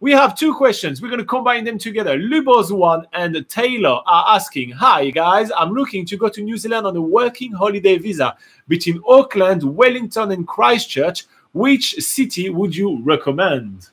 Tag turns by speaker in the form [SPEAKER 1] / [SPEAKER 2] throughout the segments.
[SPEAKER 1] we have two questions. We're going to combine them together. Lubos1 and Taylor are asking, hi guys, I'm looking to go to New Zealand on a working holiday visa between Auckland, Wellington and Christchurch. Which city would you recommend?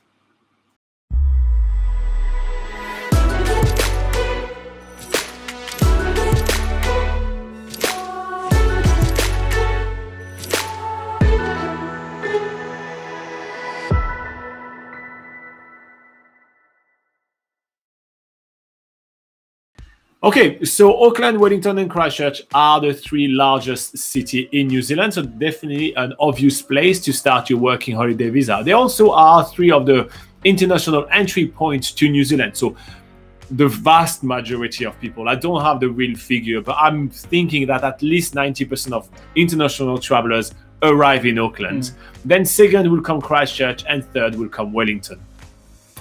[SPEAKER 1] Okay, so Auckland, Wellington, and Christchurch are the three largest cities in New Zealand, so definitely an obvious place to start your working holiday visa. They also are three of the international entry points to New Zealand. So the vast majority of people, I don't have the real figure, but I'm thinking that at least 90% of international travelers arrive in Auckland. Then second will come Christchurch, and third will come Wellington.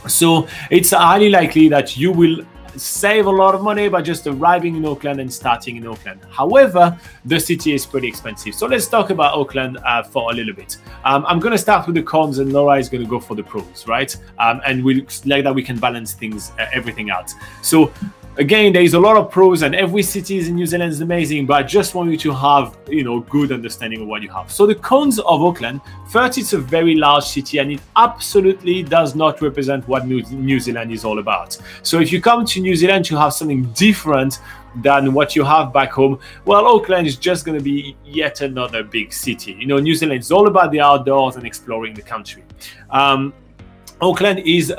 [SPEAKER 1] So it's highly likely that you will save a lot of money by just arriving in Auckland and starting in Auckland. However, the city is pretty expensive. So let's talk about Auckland for a little bit. I'm going to start with the cons and Laura is going to go for the pros, right? And like that we can balance things, everything out. So again, there is a lot of pros and every city in New Zealand is amazing, but I just want you to have, good understanding of what you have. So the cons of Auckland, first, it's a very large city and it absolutely does not represent what New Zealand is all about. So if you come to New Zealand to have something different than what you have back home, well, Auckland is just going to be yet another big city. New Zealand is all about the outdoors and exploring the country. Auckland is,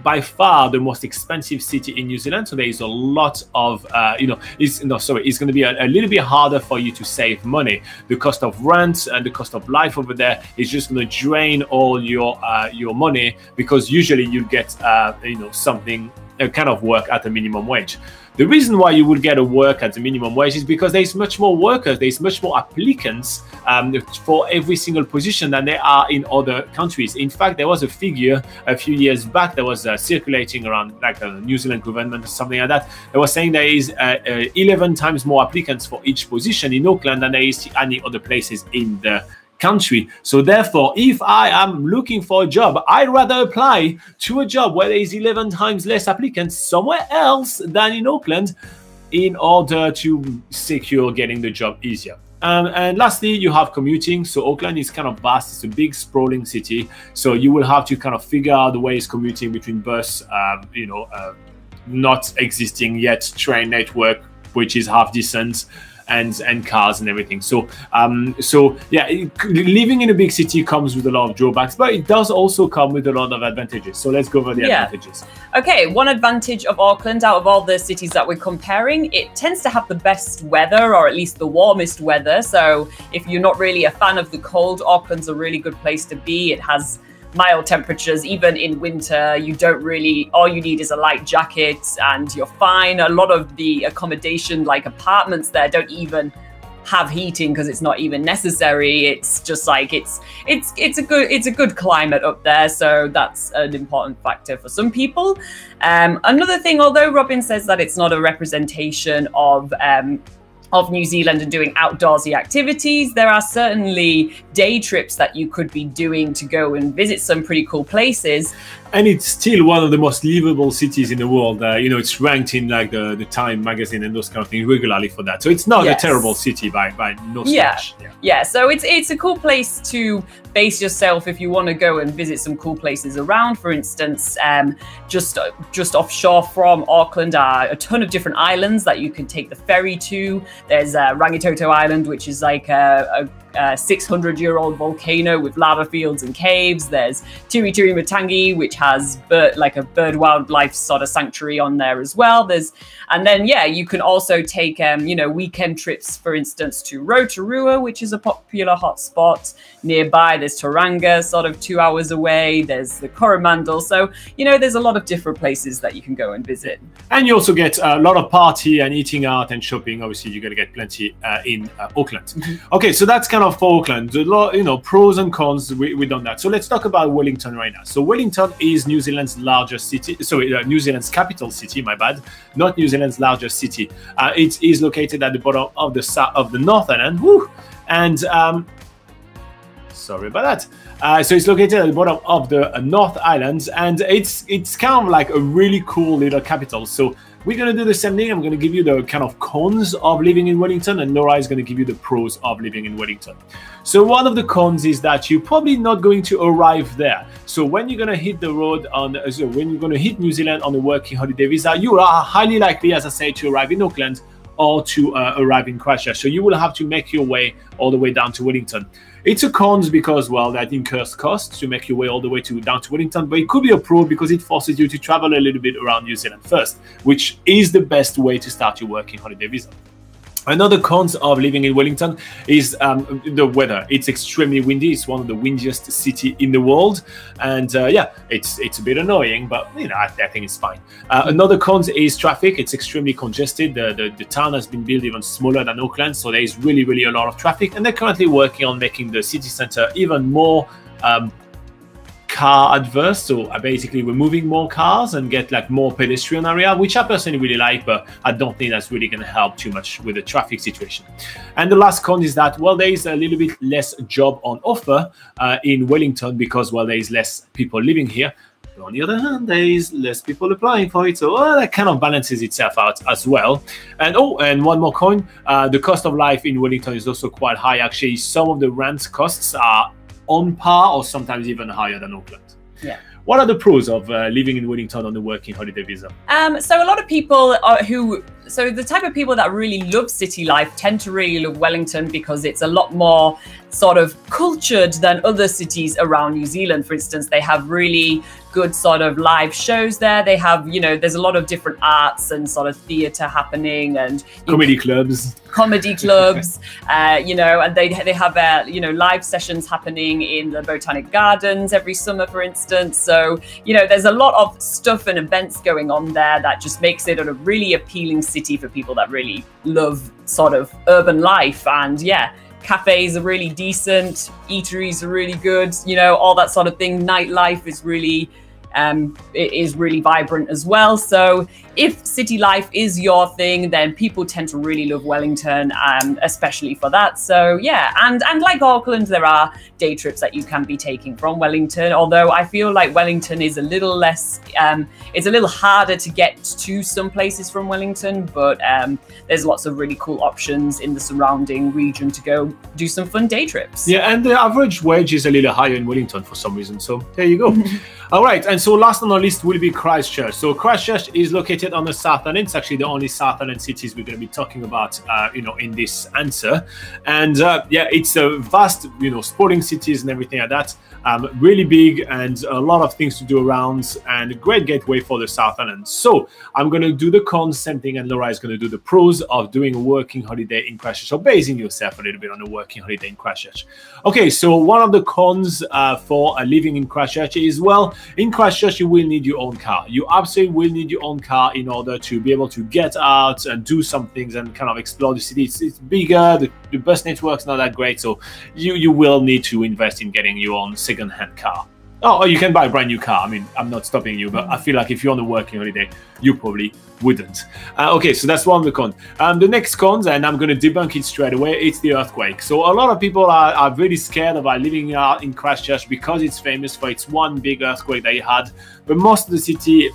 [SPEAKER 1] by far the most expensive city in New Zealand. So there is a lot of, it's going to be a little bit harder for you to save money. The cost of rent and the cost of life over there is just going to drain all your money, because usually you get, something, a kind of work at a minimum wage. The reason why you will get a work at the minimum wage is because there's much more workers, there's much more applicants for every single position than there are in other countries. In fact, there was a figure a few years back that was circulating around, like the New Zealand government or something like that. They were saying there is 11 times more applicants for each position in Auckland than there is any other places in the country. So therefore, if I am looking for a job, I'd rather apply to a job where there is 11 times less applicants somewhere else than in Auckland, in order to secure getting the job easier. And lastly, you have commuting. So Auckland is kind of vast. It's a big sprawling city. So you will have to kind of figure out the ways commuting between bus, not existing yet train network, which is half decent, and cars and everything. So yeah, living in a big city comes with a lot of drawbacks, but it does also come with a lot of advantages. So let's go over the advantages.
[SPEAKER 2] Okay, one advantage of Auckland, out of all the cities that we're comparing, it tends to have the best weather, or at least the warmest weather. So if you're not really a fan of the cold, Auckland's a really good place to be. It has mild temperatures. Even in winter, you don't really, all you need is a light jacket and you're fine. A lot of the accommodation, like apartments there, don't even have heating because it's not even necessary. It's just like it's a good climate up there, so that's an important factor for some people. Another thing, although Robin says that it's not a representation of New Zealand and doing outdoorsy activities, there are certainly day trips that you could be doing to go and visit some pretty cool places.
[SPEAKER 1] And it's still one of the most livable cities in the world. It's ranked in like the Time magazine and those kind of things regularly for that. So it's not a terrible city by no stretch.
[SPEAKER 2] Yeah, so it's a cool place to base yourself if you want to go and visit some cool places around. For instance, just offshore from Auckland are a ton of different islands that you can take the ferry to. There's Rangitoto Island, which is like a 600-year-old volcano with lava fields and caves. There's Tiri Matangi, which has like a bird wildlife sort of sanctuary on there as well. And then you can also take weekend trips, for instance, to Rotorua, which is a popular hotspot nearby. There's Tauranga, sort of 2 hours away. There's the Coromandel. So there's a lot of different places that you can go and visit. And
[SPEAKER 1] you also get a lot of party and eating out and shopping. Obviously, you're going to get plenty in Auckland. Okay, so that's kind of for Auckland. A lot, pros and cons. We've done that. So let's talk about Wellington right now. So Wellington is New Zealand's largest city. New Zealand's capital city. My bad. Not New Zealand's largest city. It is located at the bottom of the northern end. And Sorry about that. So it's located at the bottom of the North Island, and it's kind of like a really cool little capital. So we're going to do the same thing. I'm going to give you the kind of cons of living in Wellington, and Laura is going to give you the pros of living in Wellington. So one of the cons is that you're probably not going to arrive there. So when you're going to hit the road when you're going to hit New Zealand on a working holiday visa, you are highly likely, as I say, to arrive in Auckland or to arrive in Christchurch. So you will have to make your way all the way down to Wellington. It's a cons because, well, that incurs costs to make your way all the way down to Wellington, but it could be a pro because it forces you to travel a little bit around New Zealand first, which is the best way to start your working holiday visa. Another cons of living in Wellington is the weather. It's extremely windy. It's one of the windiest cities in the world, and yeah, it's a bit annoying, but you know, I think it's fine. Another cons is traffic. It's extremely congested. The town has been built even smaller than Auckland, so there is really a lot of traffic, and they're currently working on making the city centre even more car adverse, so basically removing more cars and get like more pedestrian area, which I personally really like, but I don't think that's really going to help too much with the traffic situation. And the last con is that, well, there is a little bit less job on offer in Wellington because, well, there is less people living here. But on the other hand, there is less people applying for it, so that kind of balances itself out as well. And and one more coin, the cost of life in Wellington is also quite high. Actually, some of the rent costs are on par or sometimes even higher than Auckland.
[SPEAKER 2] Yeah.
[SPEAKER 1] What are the pros of living in Wellington on a working holiday visa?
[SPEAKER 2] So a lot of people the type of people that really love city life tend to really love Wellington because it's a lot more sort of cultured than other cities around New Zealand. For instance, they have really good sort of live shows there. They have, you know, there's a lot of different arts and sort of theatre happening and
[SPEAKER 1] comedy clubs,
[SPEAKER 2] you know, and they have you know, live sessions happening in the Botanic Gardens every summer, for instance. So, you know, there's a lot of stuff and events going on there that just makes it a really appealing city for people that really love sort of urban life. And yeah, cafes are really decent, eateries are really good, you know, all that sort of thing. Nightlife is really it is really vibrant as well. So if city life is your thing, then people tend to really love Wellington, especially for that. So yeah, and like Auckland, there are day trips that you can be taking from Wellington, although I feel like Wellington is a little less, it's a little harder to get to some places from Wellington, but there's lots of really cool options in the surrounding region to go do some fun day trips.
[SPEAKER 1] Yeah, and the average wage is a little higher in Wellington for some reason, so there you go. All right, and so last on our list will be Christchurch. So Christchurch is located on the South Island. It's actually the only South Island cities we're going to be talking about, you know, in this answer. And yeah, it's a vast, you know, sporting cities and everything like that. Really big and a lot of things to do around, and a great gateway for the South Island. So I'm going to do the cons, same thing, and Laura is going to do the pros of doing a working holiday in Christchurch, or basing yourself a little bit on a working holiday in Christchurch. Okay, so one of the cons for living in Christchurch is, well, in Christchurch you will need your own car. You absolutely will need your own car in order to be able to get out and do some things and kind of explore the city. It's bigger, the bus network's not that great, so you will need to invest in getting your own second-hand car. Oh, you can buy a brand new car. I mean, I'm not stopping you, but I feel like if you're on a working holiday, you probably wouldn't. Okay, so that's one of the cons. The next cons, and I'm going to debunk it straight away, it's the earthquake. So a lot of people are really scared about living in Christchurch because it's famous for its one big earthquake that it had. But most of the city,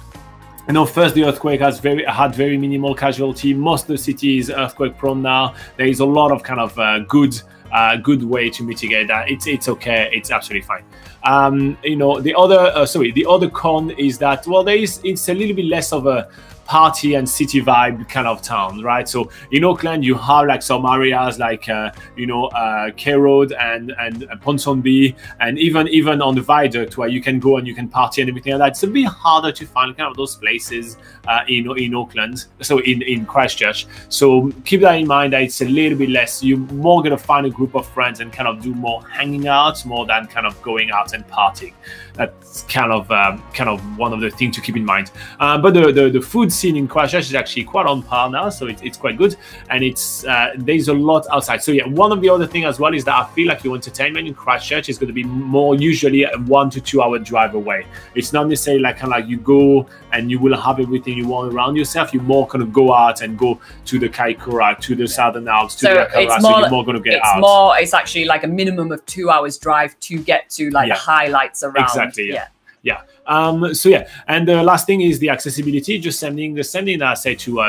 [SPEAKER 1] you know, first the earthquake had very minimal casualty. Most of the city is earthquake prone now. There is a lot of kind of good way to mitigate that. It's okay. It's absolutely fine. You know, the other con is that, well, it's a little bit less of a party and city vibe kind of town, right? So in Auckland you have like some areas like you know, K Road and Ponsonby, and even on the Viaduct where you can go and you can party and everything like that. It's a bit harder to find kind of those places in Auckland, so in Christchurch. So keep that in mind, that it's a little bit less. You're more gonna find a group of friends and kind of do more hanging out more than kind of going out and partying. That's kind of one of the things to keep in mind. But the food scene in Christchurch is actually quite on par now, so it's quite good, and it's there's a lot outside. So yeah, one of the other things as well is that I feel like your entertainment in Christchurch is going to be more usually a 1 to 2 hour drive away. It's not necessarily like kind of like you go and you will have everything you want around yourself. You more kind of go out and go to the Kaikoura, to the Southern Alps, to the Akara, so you're more going to get out.
[SPEAKER 2] It's actually like a minimum of 2 hours drive to get to like the highlights around.
[SPEAKER 1] Exactly. Yeah. So yeah, and the last thing is the accessibility. Just sending that I say to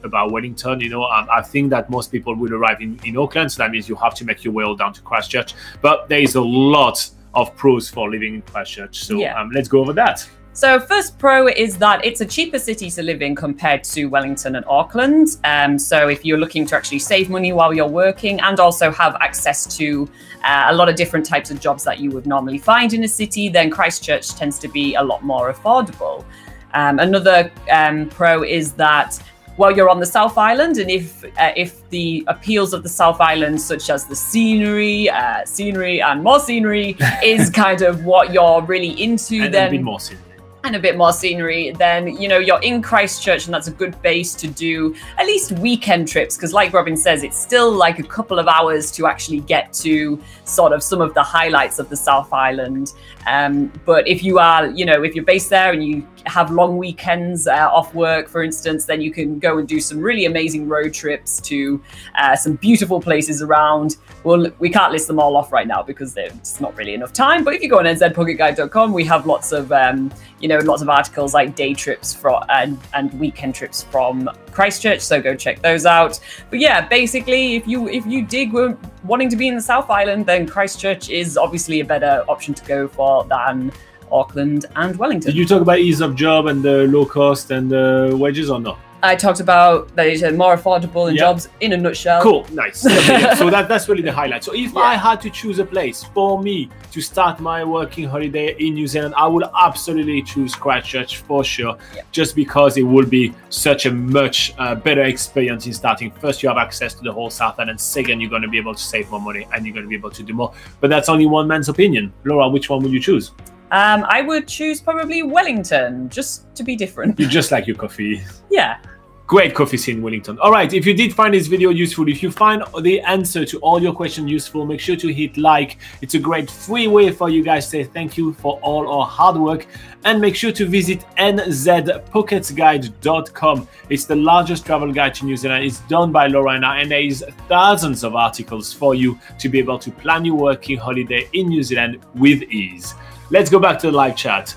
[SPEAKER 1] about Wellington. You know, I think that most people will arrive in Auckland, so that means you have to make your way all down to Christchurch. But there is a lot of pros for living in Christchurch. So let's go over that.
[SPEAKER 2] So first pro is that it's a cheaper city to live in compared to Wellington and Auckland. So if you're looking to actually save money while you're working and also have access to a lot of different types of jobs that you would normally find in a city, then Christchurch tends to be a lot more affordable. Another pro is that while you're on the South Island, and if the appeals of the South Island, such as the scenery and more scenery, is kind of what you're really into,
[SPEAKER 1] then a bit more scenery.
[SPEAKER 2] And a bit more scenery, then you know you're in Christchurch, and that's a good base to do at least weekend trips, because like Robin says, it's still like a couple of hours to actually get to sort of some of the highlights of the South Island. But if you are, you know, if you're based there and you have long weekends off work, for instance, then you can go and do some really amazing road trips to some beautiful places around. Well, we can't list them all off right now because there's not really enough time. But if you go on nzpocketguide.com, we have lots of lots of articles like day trips and weekend trips from Christchurch, so go check those out. But yeah, basically, if you dig wanting to be in the South Island, then Christchurch is obviously a better option to go for than Auckland and Wellington.
[SPEAKER 1] Did you talk about ease of job and the low cost and the wages or not?
[SPEAKER 2] I talked about that it's more affordable than jobs in a nutshell.
[SPEAKER 1] Cool, nice. Okay, so that's really the highlight. So if I had to choose a place for me to start my working holiday in New Zealand, I would absolutely choose Christchurch for sure, just because it will be such a much better experience in starting. First, you have access to the whole South Island, and second, you're going to be able to save more money and you're going to be able to do more. But that's only one man's opinion. Laura, which one would you choose?
[SPEAKER 2] I would choose probably Wellington, just to be different.
[SPEAKER 1] You just like your coffee.
[SPEAKER 2] Yeah.
[SPEAKER 1] Great coffee scene in Wellington. All right, if you did find this video useful, if you find the answer to all your questions useful, make sure to hit like. It's a great free way for you guys to say thank you for all our hard work. And make sure to visit nzpocketguide.com. It's the largest travel guide to New Zealand. It's done by Laura and I, and there is thousands of articles for you to be able to plan your working holiday in New Zealand with ease. Let's go back to the live chat.